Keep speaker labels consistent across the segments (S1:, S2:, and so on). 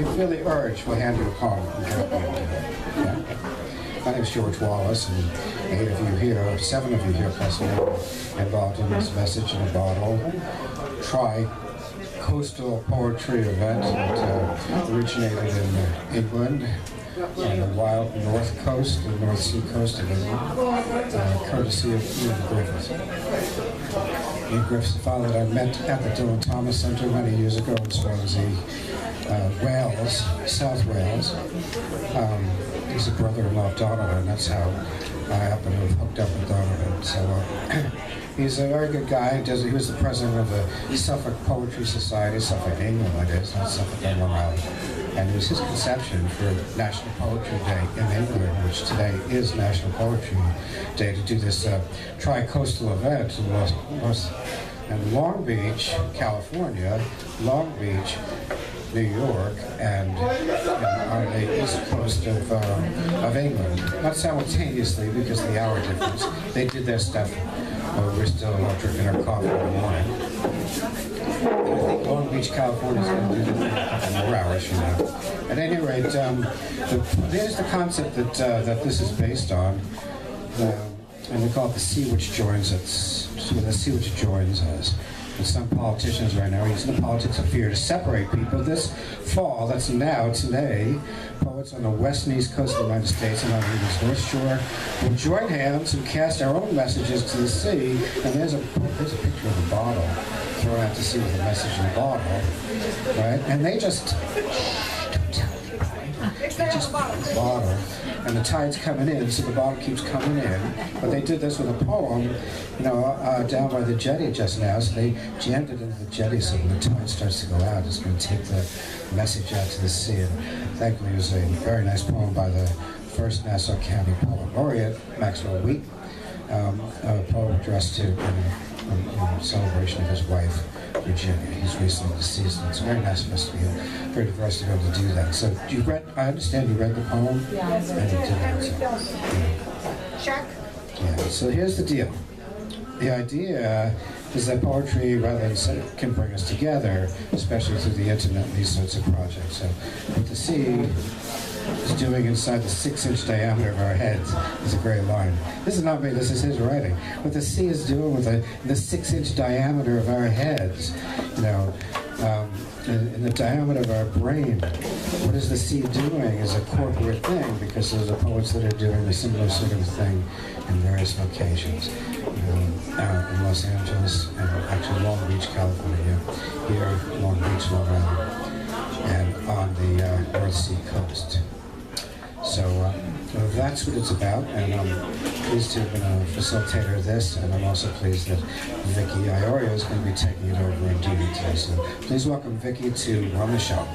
S1: you feel the urge, we'll hand you a poem. Yeah. My name is George Wallace, and 8 of you here, 7 of you here plus me, involved in this Message in a Bottle tri-coastal poetry event that originated in England, on the wild north coast, the North Sea coast of England, courtesy of Ian Griffith. Ian Griffith's the father that I met at the Dylan Thomas Centre many years ago in Swansea, Wales, South Wales. He's a brother-in-law of Donovan, and that's how I happen to have hooked up with Donovan. So he's a very good guy. He was the president of the Suffolk Poetry Society, Suffolk, England, that is, not Suffolk on Long Island. And it was his conception for National Poetry Day in England, which today is National Poetry Day, to do this tri-coastal event in Long Beach, California, Long Beach, New York, and on the east coast of England. Not simultaneously because of the hour difference. They did their stuff while we're still drinking our coffee in the morning. I think Long Beach, California is going to do that in a couple more hours from now. At any rate, there's the concept that this is based on, and we call it the sea which joins us. So the sea which joins us. And some politicians right now are using the politics of fear to separate people. This fall, that's now, today, poets on the west and east coast of the United States and on England's North Shore will join hands and cast our own messages to the sea. And there's a picture of a bottle thrown out to sea with a message in a bottle, right? And they just don't tell anybody. They just put the bottle, and the tide's coming in, so the bottle keeps coming in. But they did this with a poem, down by the jetty just now. So they jammed it into the jetty, so when the tide starts to go out, it's going to take the message out to the sea. And thankfully, it was a very nice poem by the first Nassau County Poet Laureate, Maxwell Wheat, a poem addressed to in celebration of his wife, Virginia. He's recently deceased, and it's very nice of us to be very diverse to be able to do that. So I understand you read the poem?
S2: Yes.
S1: And you did that, so,
S2: Check.
S1: yeah, so here's the deal. The idea is that poetry, rather than can bring us together, especially through the internet and these sorts of projects. So what the sea is doing inside the 6-inch diameter of our heads is a great line. This is not me, this is his writing. What the sea is doing with the 6-inch diameter of our heads, in the diameter of our brain, what is the sea doing is a corporate thing, because there's poets that are doing a similar sort of thing in various locations. Out in Los Angeles, and actually Long Beach, California, here, Long Beach, Long Island, and on the North Sea coast. So that's what it's about, and I'm pleased to have been a facilitator of this, and I'm also pleased that Vicky Iorio is going to be taking it over and doing it today. So please welcome Vicky to run the show.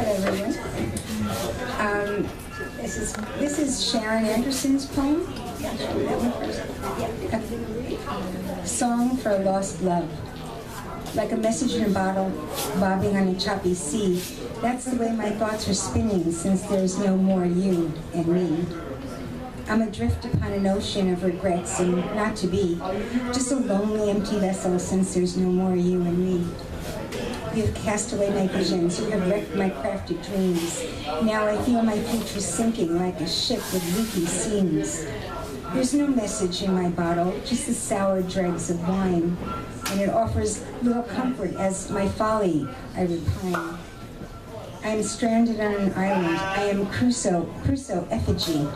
S2: Hello, everyone. This is Sharon Anderson's poem. Song for a Lost Love. Like a message in a bottle, bobbing on a choppy sea, that's the way my thoughts are spinning since there's no more you and me. I'm adrift upon an ocean of regrets and not to be, just a lonely, empty vessel since there's no more you and me. You have cast away my visions, you have wrecked my crafted dreams. Now I feel my future sinking like a ship with leaky seams. There's no message in my bottle, just the sour dregs of wine. And it offers little comfort as my folly I repine. I am stranded on an island. I am Crusoe effigy,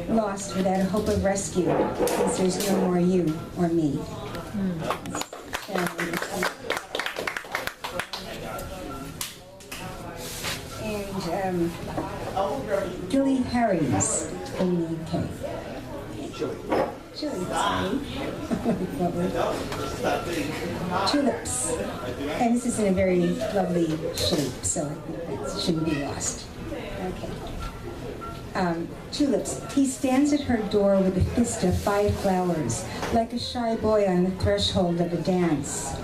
S2: lost without a hope of rescue, since there's no more you or me. And Gilly Harries in the UK. Chili, sorry. Tulips. And this is in a very lovely shape, so it shouldn't be lost. Okay. Tulips. He stands at her door with a fist of 5 flowers, like a shy boy on the threshold of a dance.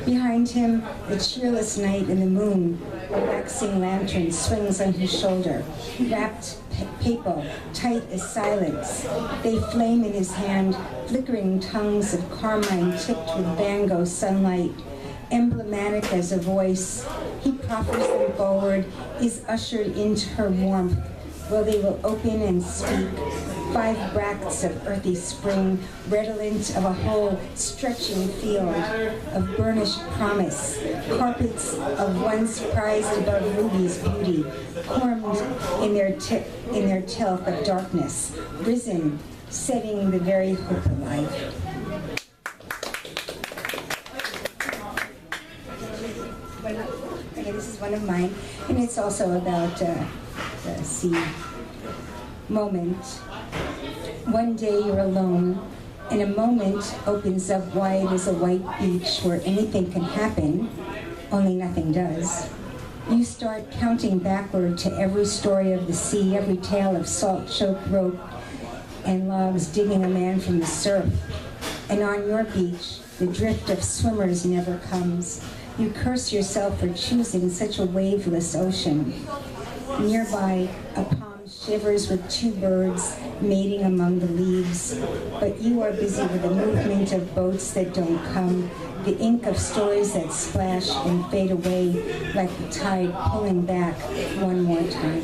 S2: Behind him, the cheerless night and the moon, a waxing lantern swings on his shoulder, wrapped papal, tight as silence. They flame in his hand, flickering tongues of carmine tipped with Van Gogh sunlight, emblematic as a voice. He proffers them forward, is ushered into her warmth, where they will open and speak. 5 bracts of earthy spring, redolent of a whole stretching field of burnished promise, carpets of once prized above rubies beauty, cormed in their tilth of darkness, risen, setting the very hope alive. Okay, this is one of mine, and it's also about the sea moment. One day you're alone, and a moment opens up wide as a white beach where anything can happen, only nothing does. You start counting backward to every story of the sea, every tale of salt-choked rope and logs digging a man from the surf. And on your beach, the drift of swimmers never comes. You curse yourself for choosing such a waveless ocean. Nearby, a palm shivers with 2 birds mating among the leaves, but you are busy with the movement of boats that don't come, the ink of stories that splash and fade away like the tide pulling back one more time.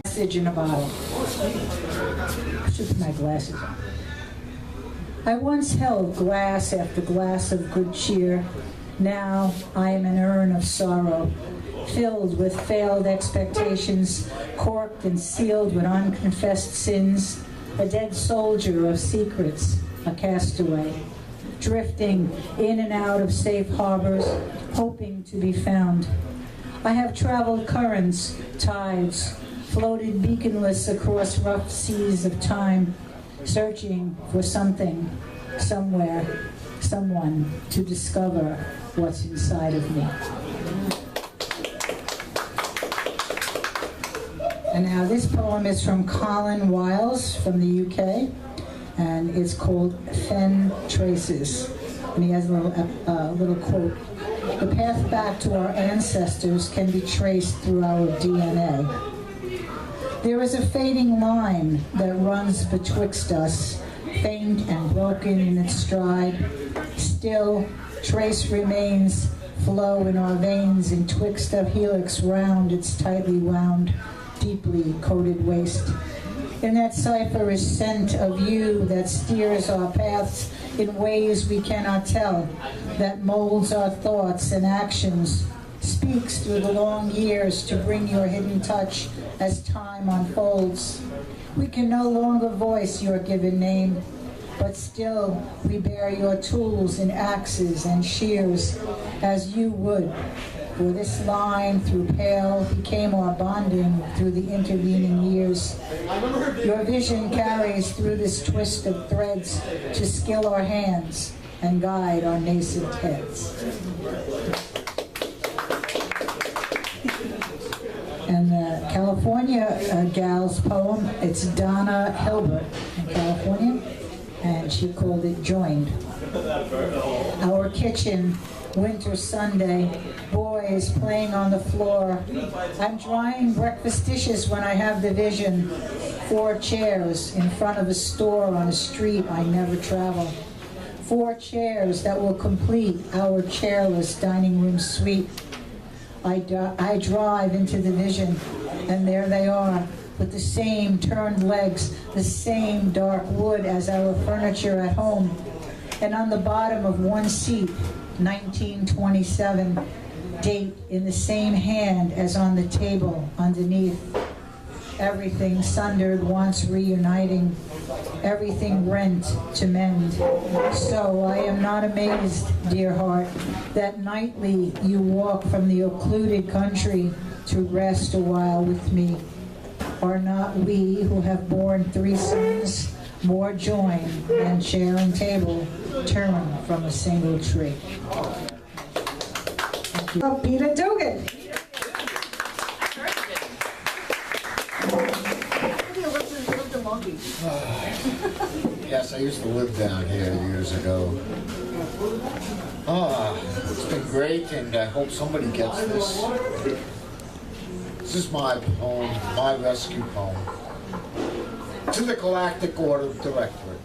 S3: Message in a bottle. I should put my glasses on. I once held glass after glass of good cheer. Now I am an urn of sorrow, filled with failed expectations, corked and sealed with unconfessed sins, a dead soldier of secrets, a castaway, drifting in and out of safe harbors, hoping to be found. I have traveled currents, tides, floated beaconless across rough seas of time, searching for something, somewhere, someone to discover what's inside of me. And now this poem is from Colin Wiles from the UK, and it's called Fen Traces. And he has a little quote. The path back to our ancestors can be traced through our DNA. There is a fading line that runs betwixt us, faint and broken in its stride. Still, trace remains, flow in our veins, in twixt a helix round its tightly wound, deeply coated waist. In that cipher is scent of you that steers our paths in ways we cannot tell, that molds our thoughts and actions, speaks through the long years to bring your hidden touch as time unfolds. We can no longer voice your given name, but still we bear your tools in axes and shears as you would. For this line through pale became our bonding through the intervening years. Your vision carries through this twist of threads to skill our hands and guide our nascent heads. And the California gal's poem, it's Donna Hilbert in California, and she called it Joined. Our kitchen, winter Sunday, boys playing on the floor. I'm drying breakfast dishes when I have the vision. 4 chairs in front of a store on a street I never travel. 4 chairs that will complete our chairless dining room suite. I drive into the vision, and there they are, with the same turned legs, the same dark wood as our furniture at home. And on the bottom of one seat, 1927, date in the same hand as on the table underneath. Everything sundered wants reuniting, everything rent to mend. So I am not amazed, dear heart, that nightly you walk from the occluded country to rest a while with me. Are not we who have borne 3 sons more joined than chair and table turn from a single tree? Thank you. Oh, Peter Dugan.
S4: Yes, I used to live down here years ago. It's been great, and I hope somebody gets this. This is my poem, my rescue poem. To the Galactic Order Directorate.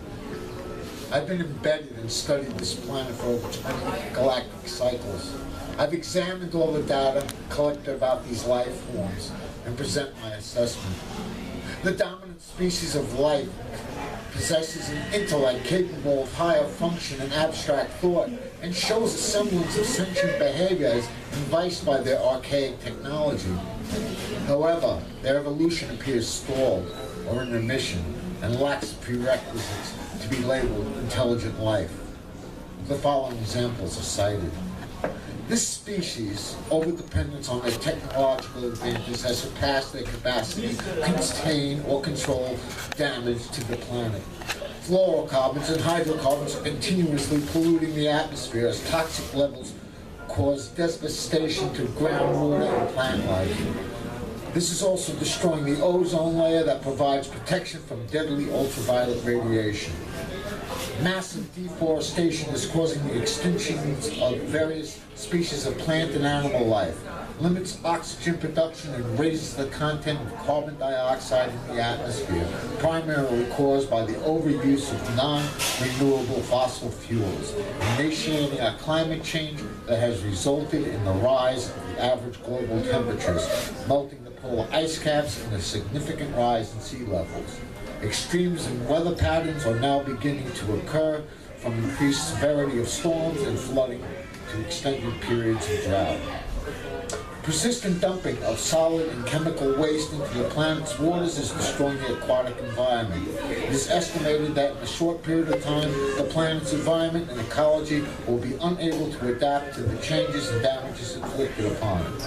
S4: I've been embedded and studied this planet for over 20 galactic cycles. I've examined all the data collected about these life forms and present my assessment. The dominant species of life possesses an intellect capable of higher function and abstract thought, and shows a semblance of sentient behavior as enticed by their archaic technology. However, their evolution appears stalled or in remission and lacks prerequisites to be labeled intelligent life. The following examples are cited. This species' overdependence on their technological advances has surpassed their capacity to contain or control damage to the planet. Fluorocarbons and hydrocarbons are continuously polluting the atmosphere as toxic levels cause devastation to groundwater and plant life. This is also destroying the ozone layer that provides protection from deadly ultraviolet radiation. Massive deforestation is causing the extinction of various species of plant and animal life, limits oxygen production, and raises the content of carbon dioxide in the atmosphere, primarily caused by the overuse of non-renewable fossil fuels, initiating a climate change that has resulted in the rise of the average global temperatures, melting the polar ice caps, and a significant rise in sea levels. Extremes in weather patterns are now beginning to occur, from increased severity of storms and flooding to extended periods of drought. Persistent dumping of solid and chemical waste into the planet's waters is destroying the aquatic environment. It is estimated that in a short period of time, the planet's environment and ecology will be unable to adapt to the changes and damages inflicted upon it.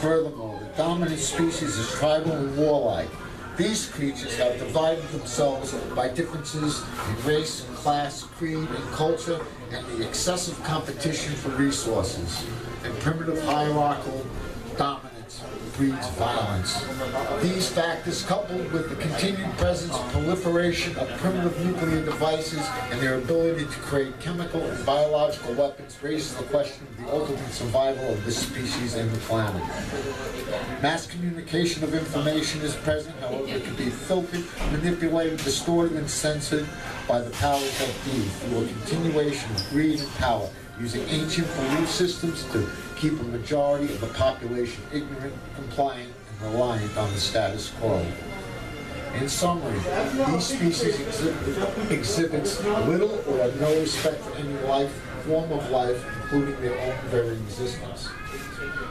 S4: Furthermore, the dominant species is tribal and warlike. These creatures have divided themselves by differences in race, class, creed, and culture, and the excessive competition for resources. And primitive hierarchical dominance breeds violence. These factors, coupled with the continued presence and proliferation of primitive nuclear devices and their ability to create chemical and biological weapons, raises the question of the ultimate survival of this species and the planet. Mass communication of information is present, however, it can be filtered, manipulated, distorted, and censored by the powers that be through a continuation of greed and power, using ancient belief systems to keep a majority of the population ignorant, compliant, and reliant on the status quo. In summary, these species exhibits little or no respect for any form of life, including their own very existence.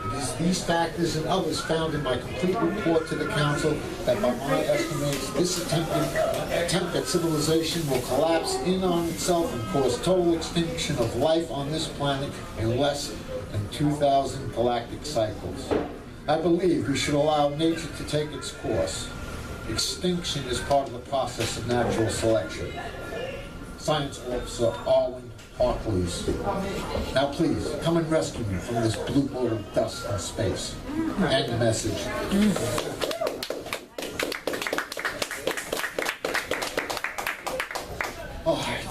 S4: It is these factors and others found in my complete report to the Council that, by my estimates, this attempt at civilization will collapse in on itself and cause total extinction of life on this planet in less than 2,000 galactic cycles. I believe we should allow nature to take its course. Extinction is part of the process of natural selection. Science Officer Arwen Harcleys. Now please, come and rescue me from this blue boat of dust and space. End message. All right.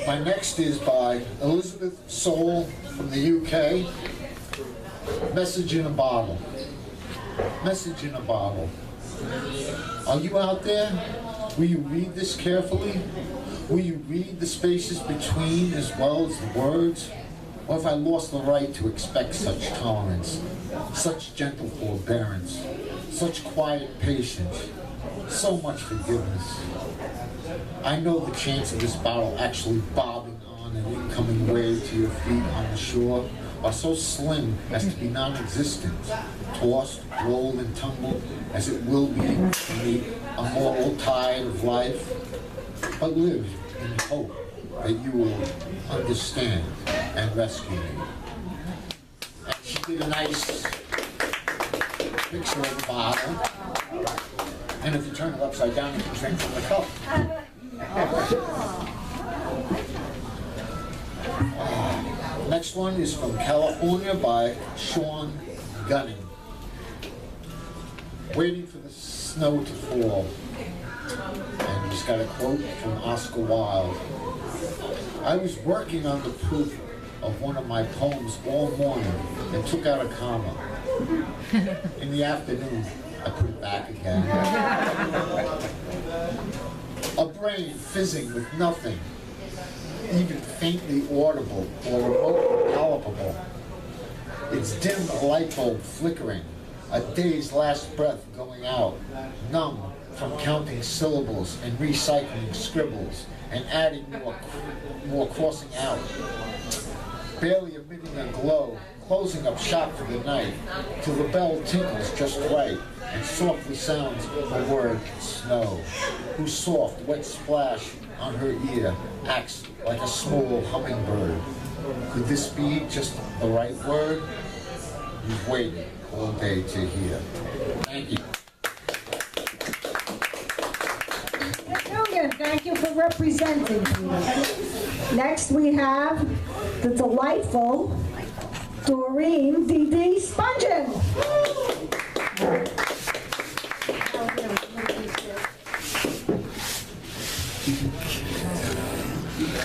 S4: My next is by Elizabeth Soul from the UK. Message in a bottle. Message in a bottle. Are you out there? Will you read this carefully? Will you read the spaces between as well as the words? Or have I lost the right to expect such tolerance, such gentle forbearance, such quiet patience, so much forgiveness? I know the chance of this bottle actually bobbing on an incoming wave to your feet on the shore are so slim as to be non-existent, tossed, rolled, and tumbled as it will be in the immortal tide of life. But live in hope that you will understand and rescue me. And she did a nice picture of the bottle. And if you turn it upside down, you can drink from the cup. Next one is from California by Sean Gunning. Waiting for the snow to fall. And he's got a quote from Oscar Wilde. I was working on the proof of one of my poems all morning and took out a comma. In the afternoon, I put it back again. A brain fizzing with nothing, even faintly audible or remotely palpable. Its dim light bulb flickering, a day's last breath going out, numb from counting syllables and recycling scribbles and adding more crossing out. Barely emitting a glow, closing up shop for the night, till the bell tinkles just right and softly sounds the word snow, whose soft, wet splash on her ear acts like a small hummingbird. Could this be just the right word? You've waited all day to hear. Thank you.
S3: Thank you for representing me. Next we have the delightful Doreen D.D. Spungen.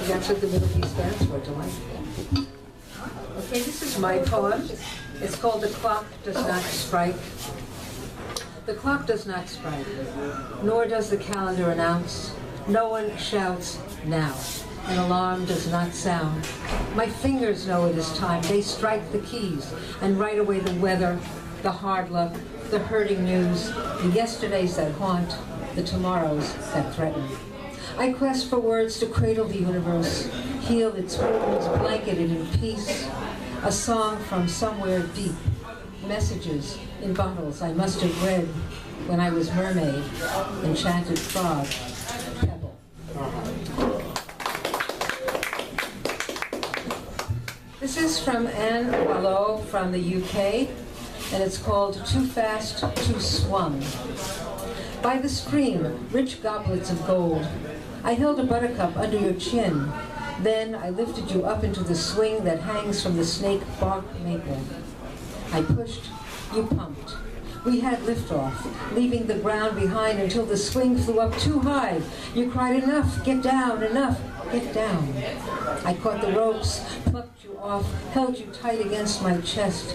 S5: That's what the Middle East stands for, delightful. Okay, this is my poem. It's called The Clock Does Not Strike. The clock does not strike, nor does the calendar announce. No one shouts now. An alarm does not sound. My fingers know it is time. They strike the keys and write away the weather, the hard luck, the hurting news, the yesterdays that haunt, the tomorrows that threaten. I quest for words to cradle the universe, heal its wounds, blanket it in peace. A song from somewhere deep, messages in bottles I must have read when I was mermaid, enchanted frog, pebble. This is from Anne Wallow from the UK, and it's called Too Fast, Too Swung. By the stream, rich goblets of gold, I held a buttercup under your chin. Then I lifted you up into the swing that hangs from the snake bark maple. I pushed, you pumped. We had liftoff, leaving the ground behind until the swing flew up too high. You cried, enough, get down, enough, get down. I caught the ropes, plucked you off, held you tight against my chest.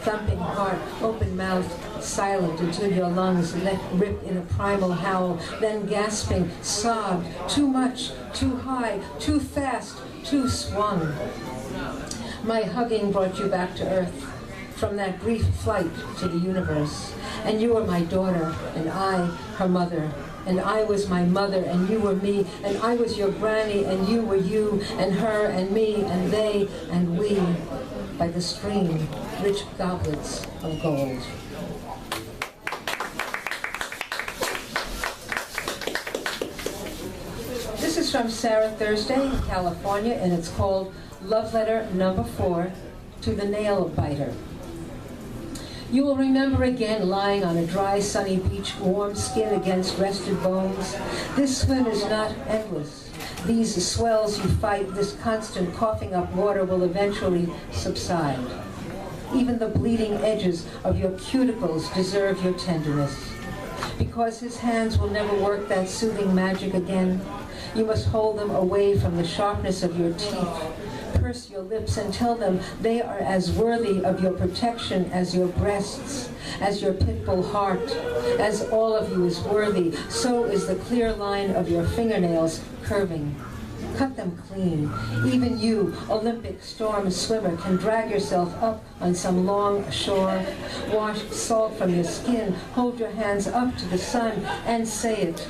S5: Thumping heart, open mouth, silent until your lungs let rip in a primal howl, then gasping, sobbed, too much, too high, too fast, too swung. My hugging brought you back to earth, from that brief flight to the universe. And you were my daughter, and I, her mother. And I was my mother, and you were me, and I was your granny, and you were you, and her, and me, and they, and we. By the stream, rich goblets of gold. This is from Sarah Thursday in California, and it's called Love Letter Number 4 to the Nail Biter. You will remember again lying on a dry, sunny beach, warm skin against rested bones. This swim is not endless. These swells you fight, this constant coughing up water will eventually subside. Even the bleeding edges of your cuticles deserve your tenderness. Because his hands will never work that soothing magic again, you must hold them away from the sharpness of your teeth. Purse your lips and tell them they are as worthy of your protection as your breasts, as your pit bull heart. As all of you is worthy, so is the clear line of your fingernails curving. Cut them clean. Even you, Olympic storm swimmer, can drag yourself up on some long shore, wash salt from your skin, hold your hands up to the sun, and say it.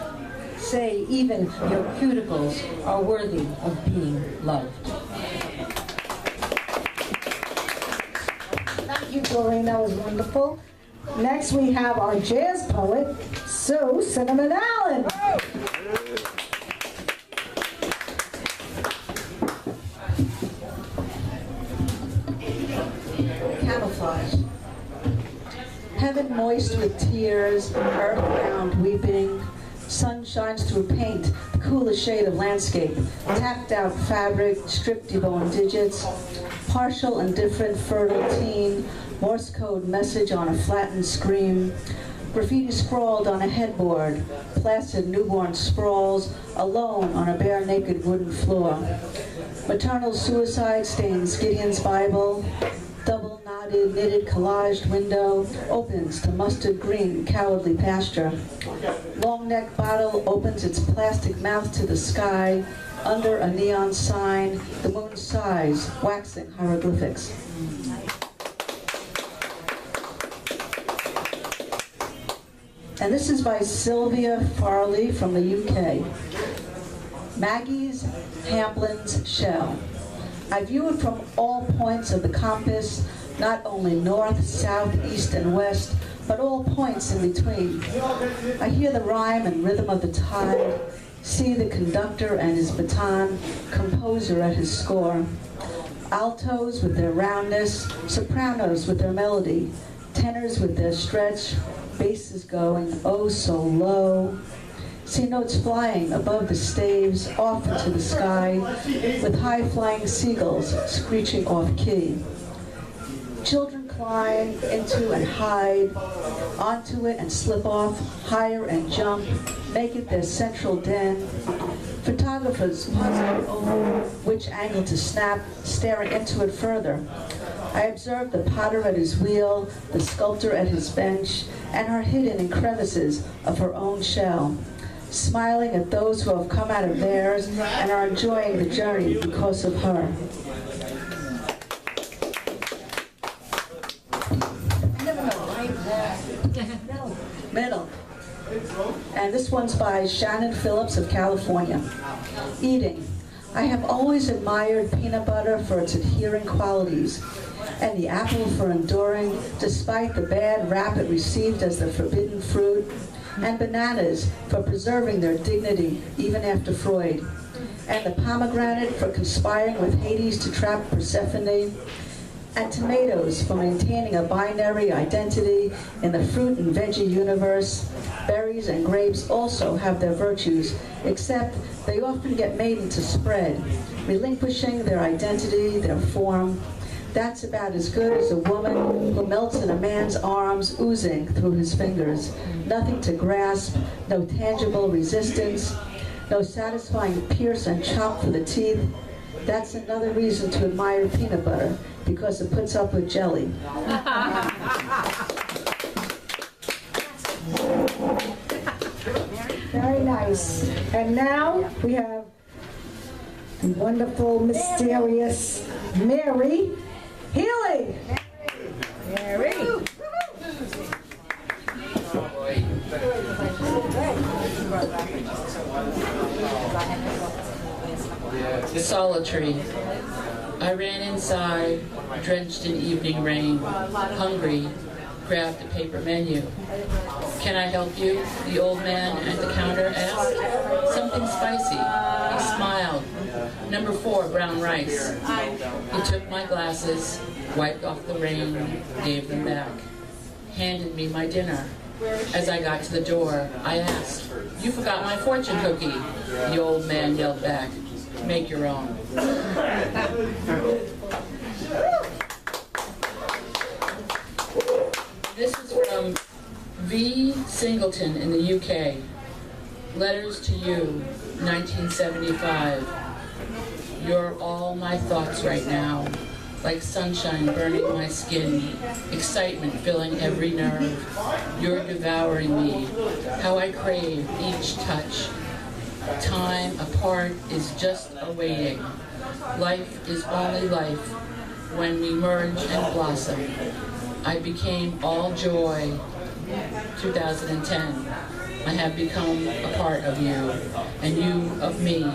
S5: Say even your cuticles are worthy of being loved.
S3: Thank you, Doreen. That was wonderful. Next, we have our jazz poet, Sue Cinnamon Allen.
S6: Camouflage. Heaven moist with tears, earth bound weeping. Sun shines through paint, the coolest shade of landscape. Tacked out fabric, stripped deboned digits. Partial and different fertile teen. Morse code message on a flattened screen. Graffiti scrawled on a headboard. Placid newborn sprawls, alone on a bare naked wooden floor. Maternal suicide stains Gideon's Bible. Double knotted, knitted, collaged window opens to mustard green, cowardly pasture. Long neck bottle opens its plastic mouth to the sky. under a neon sign, the moon sighs, waxing hieroglyphics. And this is by Sylvia Farley from the UK. Maggie's Hamplin's Shell. I view it from all points of the compass, not only north, south, east, and west, but all points in between. I hear the rhyme and rhythm of the tide, see the conductor and his baton, composer at his score. Altos with their roundness, sopranos with their melody, tenors with their stretch, basses going oh so low. See notes flying above the staves, off into the sky, with high-flying seagulls screeching off-key. Children climb into and hide, onto it and slip off, higher and jump, make it their central den. Photographers puzzle over which angle to snap, staring into it further. I observe the potter at his wheel, the sculptor at his bench, and her hidden in crevices of her own shell, smiling at those who have come out of theirs and are enjoying the journey because of her. Middle. And this one's by Shannon Phillips of California. Eating. I have always admired peanut butter for its adhering qualities, and the apple for enduring despite the bad rap it received as the forbidden fruit, and bananas for preserving their dignity even after Freud, and the pomegranate for conspiring with Hades to trap Persephone, and tomatoes for maintaining a binary identity in the fruit and veggie universe. Berries and grapes also have their virtues, except they often get made into spread, relinquishing their identity, their form. That's about as good as a woman who melts in a man's arms, oozing through his fingers. Nothing to grasp, no tangible resistance, no satisfying pierce and chop for the teeth. That's another reason to admire peanut butter, because it puts up with jelly.
S7: Very nice. And now we have the wonderful, mysterious Mary Healy. Mary.
S8: Solitary. I ran inside, drenched in evening rain, hungry, grabbed a paper menu. "Can I help you?" the old man at the counter asked. "Something spicy." He smiled. "Number 4, brown rice." He took my glasses, wiped off the rain, gave them back, handed me my dinner. As I got to the door, I asked, "You forgot my fortune cookie." The old man yelled back, "Make your own." This is from V. Singleton in the UK. Letters to you, 1975. You're all my thoughts right now, like sunshine burning my skin, excitement filling every nerve. You're devouring me, how I crave each touch. Time apart is just a waiting. Life is only life when we merge and blossom. I became all joy. 2010. I have become a part of you, and you of me,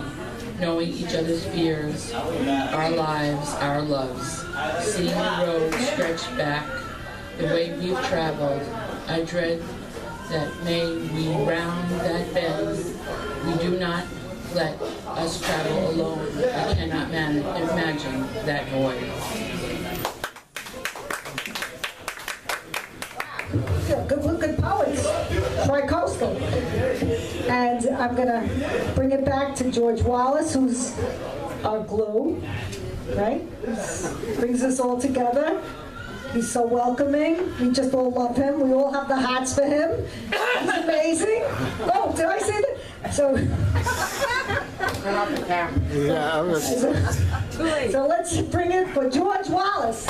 S8: knowing each other's fears, our lives, our loves. Seeing the road stretched back, the way we've traveled, I dread that may we round that bend. We do not let us travel alone. I cannot imagine that void.
S7: Good poets, tri-coastal. And I'm gonna bring it back to George Wallace, who's our glue, right? Brings us all together. He's so welcoming. We just all love him. We all have the hearts for him. He's amazing. Oh, did I say that? So, so let's bring it for George Wallace.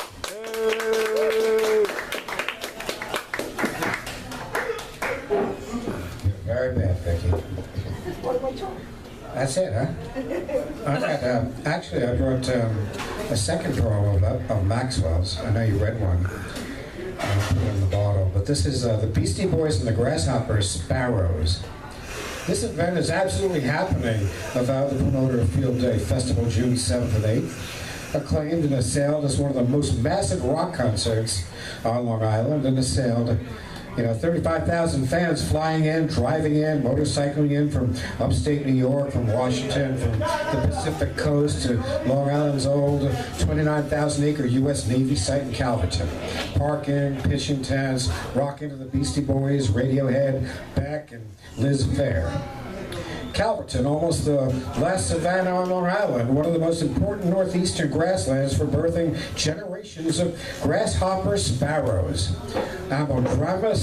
S1: Very bad, Becky. That's it, huh? Actually, I brought a second poem of Maxwell's. I know you read one. I'll put it in the bottle. But this is the Beastie Boys and the Grasshoppers, Sparrows. This event is absolutely happening. Avowed the promoter of Field Day Festival, June 7th and 8th. Acclaimed and assailed as one of the most massive rock concerts on Long Island, and assailed 35,000 fans flying in, driving in, motorcycling in from upstate New York, from Washington, from the Pacific Coast to Long Island's old 29,000-acre U.S. Navy site in Calverton. Parking, pitching tents, rocking to the Beastie Boys, Radiohead, Beck, and Liz Phair. Calverton, almost the last savannah on Long Island, one of the most important northeastern grasslands for birthing generations of grasshopper sparrows. Ammodrama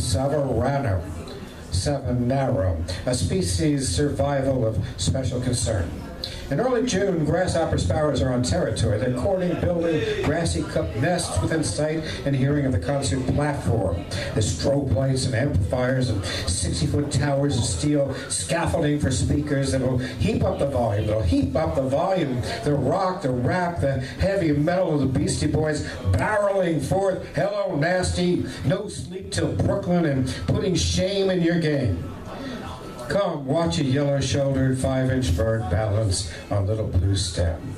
S1: savannarum, a species survival of special concern. In early June, grasshopper sparrows are on territory. They're courting, building grassy cup nests within sight and hearing of the concert platform. There's strobe lights and amplifiers and 60-foot towers of steel scaffolding for speakers that will heap up the volume. They'll heap up the volume. The rock, the rap, the heavy metal of the Beastie Boys barreling forth. Hello, nasty. No sleep till Brooklyn and putting shame in your game. Come, watch a yellow-shouldered 5-inch bird balance on little blue stem.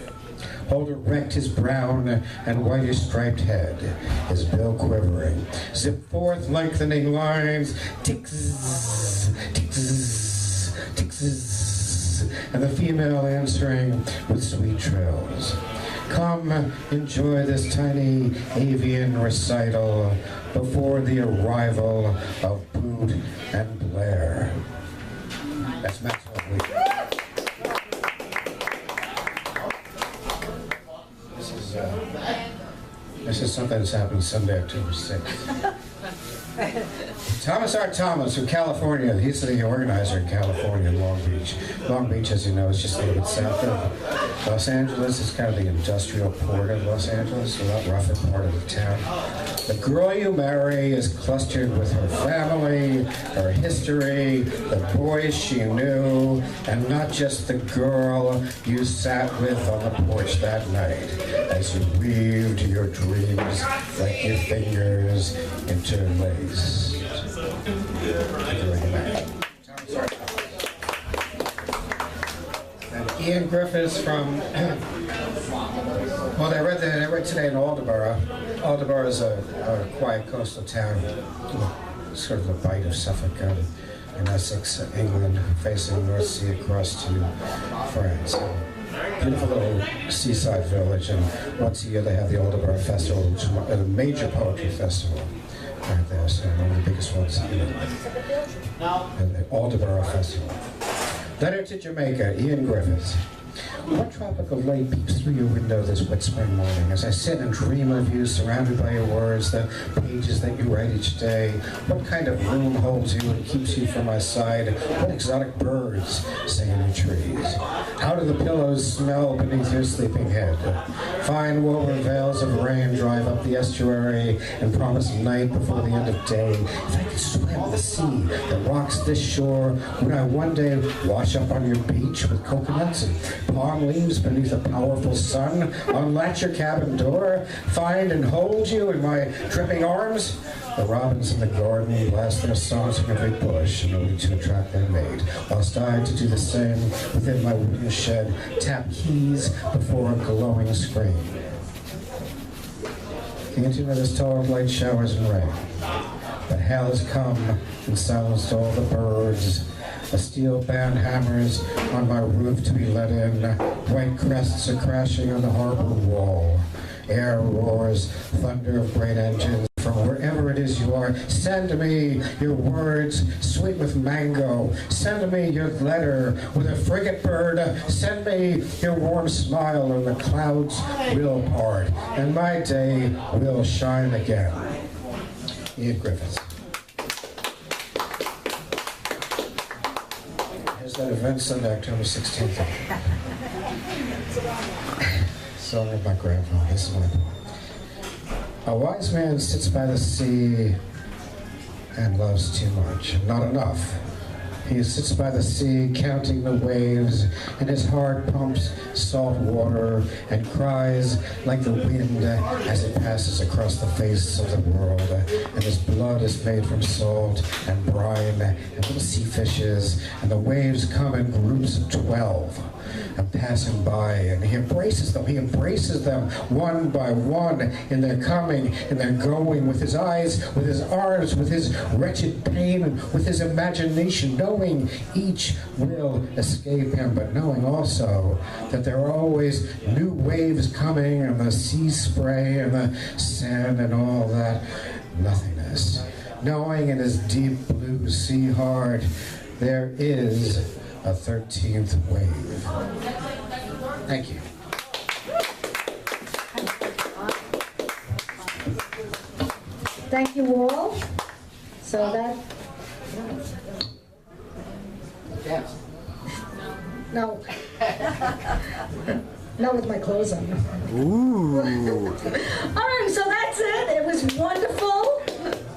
S1: Hold erect his brown and whitish striped head, his bill quivering. Zip forth lengthening lines, tick-zzz, tick-zzz, tick-zzz, and the female answering with sweet trills. Come, enjoy this tiny avian recital before the arrival of Boot and Blair. That's Maxwell Week. This is something that's happened Sunday, October 6th. Thomas R. Thomas from California. He's the organizer in California, in Long Beach. Long Beach, as you know, is just a little bit south of Los Angeles. It's kind of the industrial port of Los Angeles, a lot rougher part of the town. The girl you marry is clustered with her family, her history, the boys she knew, and not just the girl you sat with on the porch that night as you weaved your dreams like your fingers interlaced. And Ian Griffiths from, well, I read today in Aldeborough. Aldeborough is a quiet coastal town, sort of the bite of Suffolk in Essex, England, facing North Sea across to France. Beautiful little seaside village, and once a year they have the Aldeborough Festival, which is a major poetry festival right there, so one of the biggest ones in the Aldeborough Festival. Letter to Jamaica, Ian Griffiths. What tropical light peeps through your window this wet spring morning as I sit and dream of you, surrounded by your words, the pages that you write each day? What kind of room holds you and keeps you from my side? What exotic birds sing in your trees? How do the pillows smell beneath your sleeping head? Fine woven veils of rain drive up the estuary and promise night before the end of day. If I could swim the sea that rocks this shore, would I one day wash up on your beach with coconuts and palm leaves beneath a powerful sun, unlatch your cabin door, find and hold you in my dripping arms? The robins in the garden blast their songs from every bush in order to attract their mate, whilst I, to do the same within my wooden shed, tap keys before a glowing screen. The internet is told of light showers and rain, but hell has come and silenced all the birds. A steel band hammers on my roof to be let in. White crests are crashing on the harbor wall. Air roars, thunder of great engines. From wherever it is you are, send me your words sweet with mango. Send me your letter with a frigate bird. Send me your warm smile, and the clouds will part, and my day will shine again. Ian Griffiths. That event Sunday, October 16th. Song of my grandfather. This is my poem. A wise man sits by the sea and loves too much, not enough, He sits by the sea, counting the waves, and his heart pumps salt water and cries like the wind as it passes across the face of the world. And his blood is made from salt and brine and little sea fishes, and the waves come in groups of 12 and passing by, and he embraces them one by one in their coming and their going, with his eyes, with his arms, with his wretched pain, and with his imagination, knowing each will escape him, but knowing also that there are always new waves coming, and the sea spray and the sand and all that nothingness. Knowing in his deep blue sea heart there is a 13th wave. Thank you.
S7: Thank you all. So that,
S4: Yes.
S7: no. Not with my clothes on. Ooh. All right, so that's it. It was wonderful.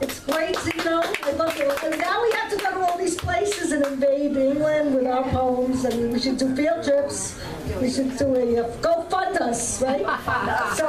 S7: It's great to, I love it. And now we have to go to all these places and invade England with our poems, and we should do field trips. We should do go fund us, right? So.